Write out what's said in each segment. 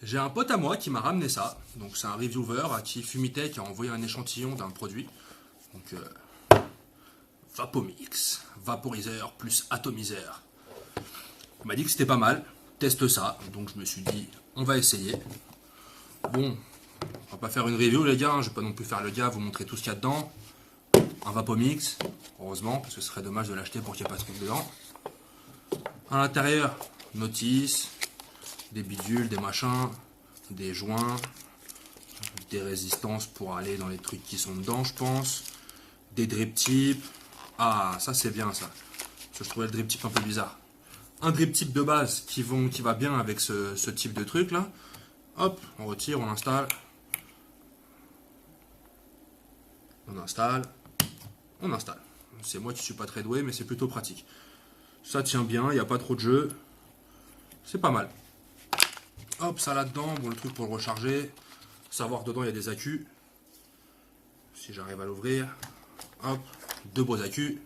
J'ai un pote à moi qui m'a ramené ça. Donc c'est un reviewer à qui Fumitech a envoyé un échantillon d'un produit. Donc Vapomix, vaporiseur plus atomiseur. Il m'a dit que c'était pas mal. Teste ça. Donc je me suis dit, on va essayer. Bon, on va pas faire une review les gars. Je vais pas non plus faire le gars, vous montrer tout ce qu'il y a dedans. Un Vapomix, heureusement, parce que ce serait dommage de l'acheter pour qu'il n'y ait pas de truc dedans. À l'intérieur, notice, des bidules, des machins, des joints, des résistances pour aller dans les trucs qui sont dedans, je pense, des drip tips. Ah, ça c'est bien ça. Parce que je trouvais le drip tip un peu bizarre. Un drip tip de base qui va bien avec ce type de truc là. Hop, on retire, on installe. On installe. On installe. C'est moi qui suis pas très doué, mais c'est plutôt pratique. Ça tient bien, il n'y a pas trop de jeu. C'est pas mal. Hop, ça là-dedans, bon le truc pour le recharger. Savoir que dedans il y a des accus. Si j'arrive à l'ouvrir. Hop, deux beaux accus.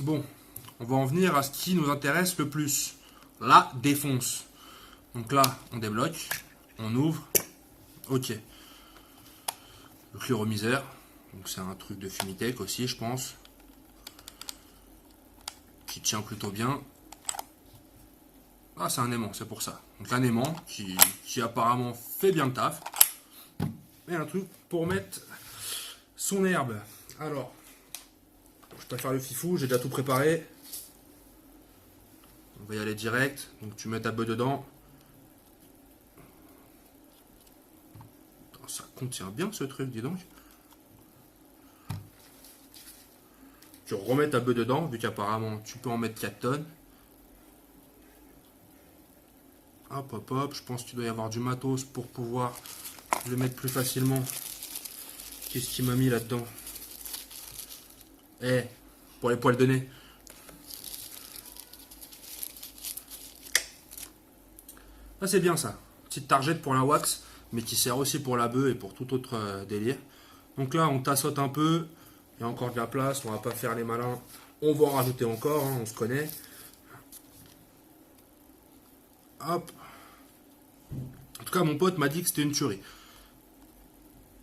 Bon, on va en venir à ce qui nous intéresse le plus. La défonce. Donc là, on débloque. On ouvre. Ok. Le chloromiseur. Donc c'est un truc de Fumitech aussi, je pense. Qui tient plutôt bien. Ah, c'est un aimant, c'est pour ça. Donc un aimant qui apparemment fait bien le taf. Et un truc pour mettre son herbe. Alors, je préfère le fifou, j'ai déjà tout préparé. On va y aller direct. Donc tu mets ta beuh dedans. Ça contient bien ce truc, dis donc. Tu remets ta beuh dedans, vu qu'apparemment tu peux en mettre 4 tonnes. Hop, hop, hop. Je pense qu'il doit y avoir du matos pour pouvoir le mettre plus facilement. Qu'est-ce qu'il m'a mis là-dedans? Eh, pour les poils de nez. Ah, c'est bien ça. Petite targette pour la wax, mais qui sert aussi pour la beuh et pour tout autre délire. Donc là, on tassote un peu. Il y a encore de la place, on va pas faire les malins. On va en rajouter encore, hein, on se connaît. Hop. En tout cas, mon pote m'a dit que c'était une tuerie.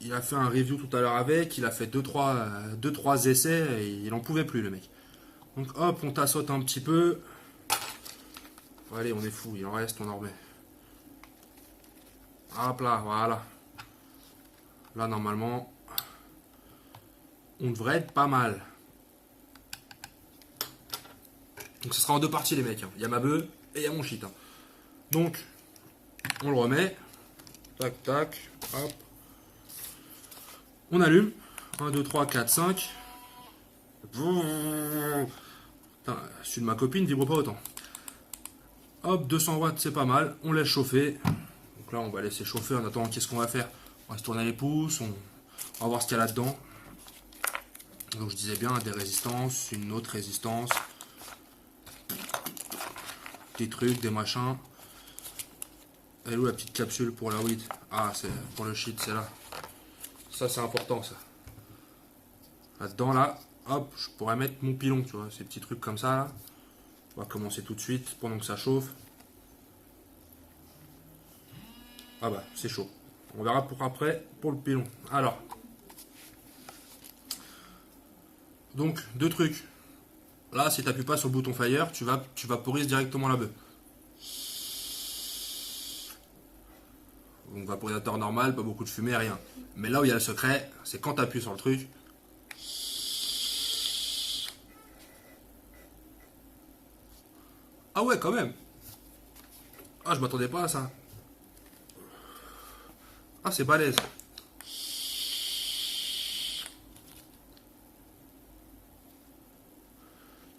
Il a fait un review tout à l'heure avec, il a fait 2-3 essais et il en pouvait plus le mec. Donc hop, on tassote un petit peu. Allez, on est fou, il en reste, on en remet. Hop là, voilà. Là, normalement, on devrait être pas mal. Donc ce sera en deux parties les mecs. Il y a ma beuh et il y a mon shit. Donc, on le remet. Tac, tac, hop. On allume. 1, 2, 3, 4, 5. Putain, celui de ma copine vibre pas autant. Hop, 200 watts, c'est pas mal. On laisse chauffer. Donc là, on va laisser chauffer. En attendant, qu'est-ce qu'on va faire? On va se tourner les pouces. On va voir ce qu'il y a là-dedans. Donc je disais bien, des résistances, une autre résistance. Des trucs, des machins. Elle est où la petite capsule pour la weed? Ah, c'est pour le shit, c'est là. Ça, c'est important, ça. Là-dedans, là, hop, je pourrais mettre mon pilon, tu vois, ces petits trucs comme ça, là. On va commencer tout de suite, pendant que ça chauffe. Ah bah, c'est chaud. On verra pour après, pour le pilon. Alors. Donc, deux trucs. Là, si tu n'appuies pas sur le bouton fire, tu vaporises directement la beuh. Donc, vaporisateur normal, pas beaucoup de fumée, rien. Mais là où il y a le secret, c'est quand tu appuies sur le truc. Ah ouais, quand même. Ah, je m'attendais pas à ça. Ah, c'est balèze.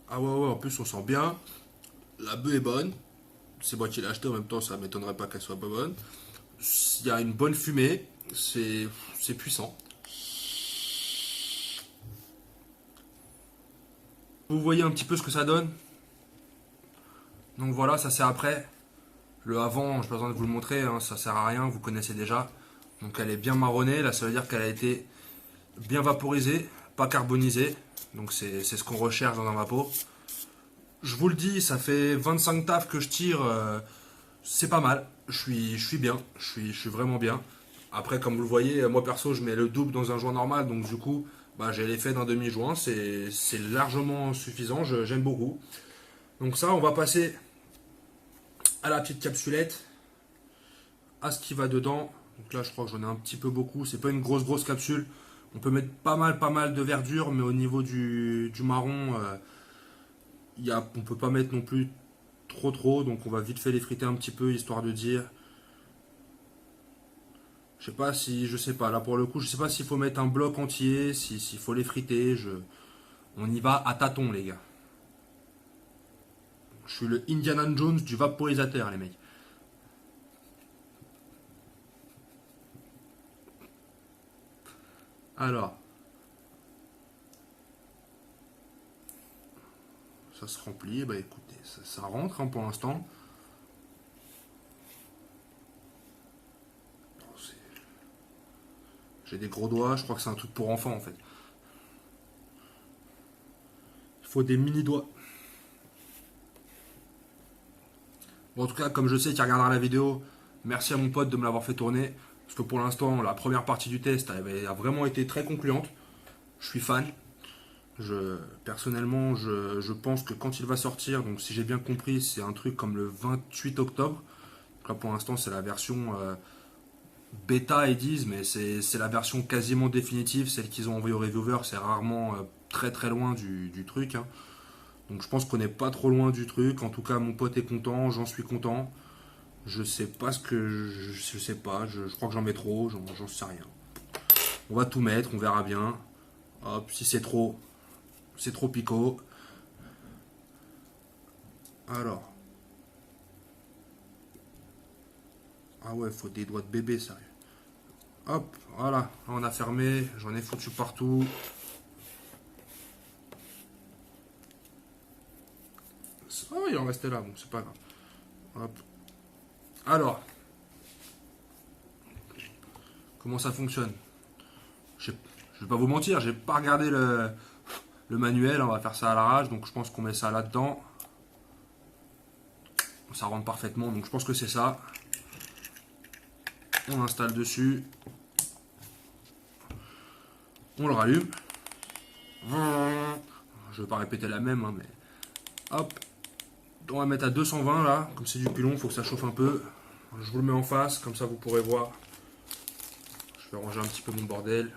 Ah ouais, ouais, en plus on sent bien. La beuh est bonne. C'est moi qui l'ai acheté en même temps, ça m'étonnerait pas qu'elle soit pas bonne. Il y a une bonne fumée. C'est puissant. Vous voyez un petit peu ce que ça donne. Donc voilà, ça c'est après. Le avant, je n'ai pas besoin de vous le montrer, hein, ça sert à rien, vous connaissez déjà. Donc elle est bien marronnée, là ça veut dire qu'elle a été bien vaporisée, pas carbonisée. Donc c'est ce qu'on recherche dans un vapo. Je vous le dis, ça fait 25 tafs que je tire. C'est pas mal. Je suis bien. Je suis vraiment bien. Après, comme vous le voyez, moi perso, je mets le double dans un joint normal. Donc du coup, bah, j'ai l'effet d'un demi-joint. C'est largement suffisant. J'aime beaucoup. Donc ça, on va passer à la petite capsulette, à ce qui va dedans. Donc là, je crois que j'en ai un petit peu beaucoup. C'est pas une grosse capsule. On peut mettre pas mal de verdure, mais au niveau du marron, on peut pas mettre non plus trop. Donc on va vite fait les friter un petit peu, histoire de dire. Je sais pas, là pour le coup, je sais pas s'il faut mettre un bloc entier, s'il faut les friter. On y va à tâtons, les gars. Je suis le Indiana Jones du vaporisateur, les mecs. Alors, ça se remplit. Bah écoutez, ça rentre hein, pour l'instant. J'ai des gros doigts, je crois que c'est un truc pour enfants en fait. Il faut des mini doigts. Bon, en tout cas, comme je sais qu'il regardera la vidéo, merci à mon pote de me l'avoir fait tourner. Parce que pour l'instant, la première partie du test a vraiment été très concluante. Je suis fan. Personnellement, je pense que quand il va sortir, donc si j'ai bien compris, c'est un truc comme le 28 octobre. Donc là, pour l'instant, c'est la version bêta, ils disent, mais c'est la version quasiment définitive, celle qu'ils ont envoyée aux reviewers. C'est rarement très loin du truc. Hein. Donc je pense qu'on n'est pas trop loin du truc. En tout cas, mon pote est content, j'en suis content. Je sais pas ce que. Je sais pas, je crois que j'en mets trop, j'en sais rien. On va tout mettre, on verra bien. Hop, si c'est trop picot. Alors. Ah ouais, faut des doigts de bébé, sérieux. Hop, voilà, on a fermé, j'en ai foutu partout. Oh, il en restait là, bon, c'est pas grave. Hop. Alors, comment ça fonctionne? Je vais pas vous mentir, j'ai pas regardé le manuel, on va faire ça à l'arrache, donc je pense qu'on met ça là-dedans. Ça rentre parfaitement, donc je pense que c'est ça. On installe dessus. On le rallume. Je vais pas répéter la même, hein, mais hop. On va mettre à 220 là, comme c'est du pilon, il faut que ça chauffe un peu. Je vous le mets en face, comme ça vous pourrez voir. Je vais ranger un petit peu mon bordel.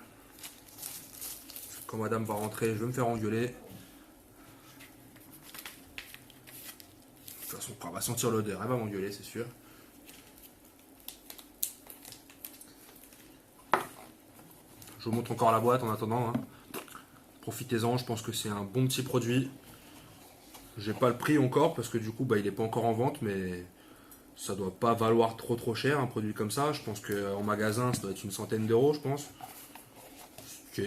Quand madame va rentrer, je vais me faire engueuler. De toute façon, quand elle va sentir l'odeur, elle va m'engueuler, c'est sûr. Je vous montre encore la boîte en attendant. Hein. Profitez-en, je pense que c'est un bon petit produit. J'ai pas le prix encore parce que du coup, il n'est pas encore en vente, mais ça doit pas valoir trop cher un produit comme ça. Je pense qu'en magasin, ça doit être une centaine d'euros, je pense. Ce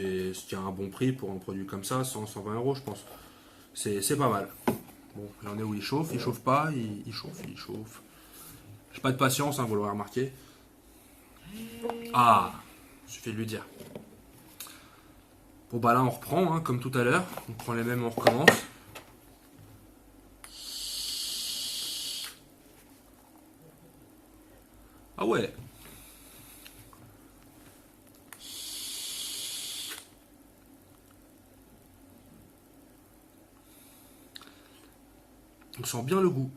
qui est un bon prix pour un produit comme ça, 100-120 euros, je pense. C'est pas mal. Bon, là on est où il chauffe pas, il chauffe. J'ai pas de patience, hein, vous l'aurez remarqué. Ah, suffit de lui dire. Bon bah là on reprend, hein, comme tout à l'heure. On prend les mêmes, on recommence. Ah ouais. On sent bien le goût.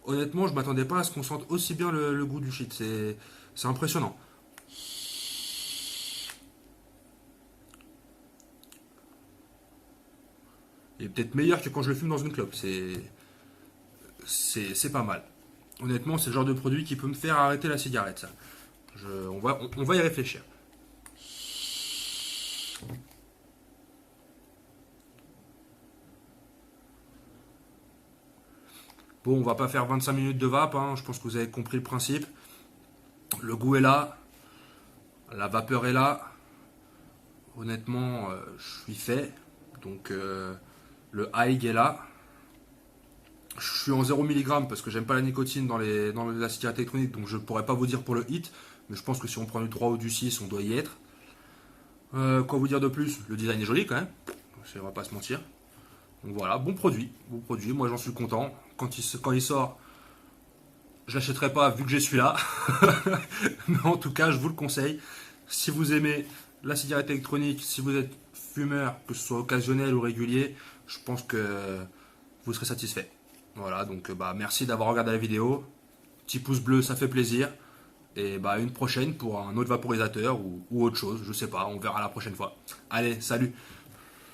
Honnêtement, je m'attendais pas à ce qu'on sente aussi bien le goût du shit. C'est impressionnant. Il est peut-être meilleur que quand je le fume dans une clope. C'est pas mal. Honnêtement, c'est le genre de produit qui peut me faire arrêter la cigarette, ça. On va y réfléchir. Bon, on va pas faire 25 minutes de vape, hein, je pense que vous avez compris le principe. Le goût est là, la vapeur est là. Honnêtement, je suis fait. Donc, le high est là. Je suis en 0 mg parce que j'aime pas la nicotine dans la cigarette électronique, donc je pourrais pas vous dire pour le hit. Mais je pense que si on prend du 3 ou du 6, on doit y être. Quoi vous dire de plus? Le design est joli quand même, on va pas se mentir. Donc voilà, bon produit, moi j'en suis content. Quand il sort, je l'achèterai pas vu que j'ai celui-là. Mais en tout cas, je vous le conseille. Si vous aimez la cigarette électronique, si vous êtes fumeur, que ce soit occasionnel ou régulier, je pense que vous serez satisfait. Voilà, donc bah merci d'avoir regardé la vidéo. Petit pouce bleu, ça fait plaisir. Et bah une prochaine pour un autre vaporisateur ou autre chose, je sais pas, on verra la prochaine fois. Allez, salut!